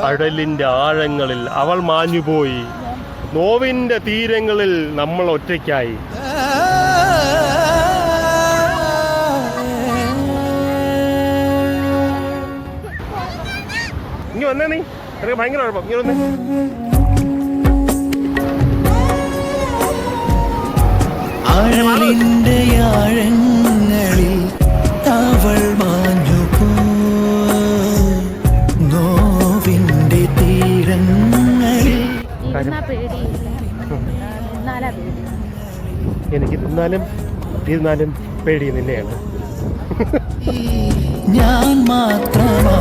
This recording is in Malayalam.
അടലിൻ്റെ ആഴങ്ങളിൽ അവൾ മാഞ്ഞുപോയി. നോവിൻ്റെ തീരങ്ങളിൽ നമ്മൾ ഒറ്റയ്ക്കായി. ഇനി വന്നേ നീ, എനിക്ക് ഭയങ്കര കുഴപ്പം. ഇനി വന്നേ. ആഴലിന്റെ ആഴങ്ങളിൽ അവൾ മാഞ്ഞുപോ, നോവിന്റെ തീരങ്ങളിൽ. എനിക്ക് തിന്നാലും പേടി നിന്നെയാണ്. ഞാൻ മാത്രമാ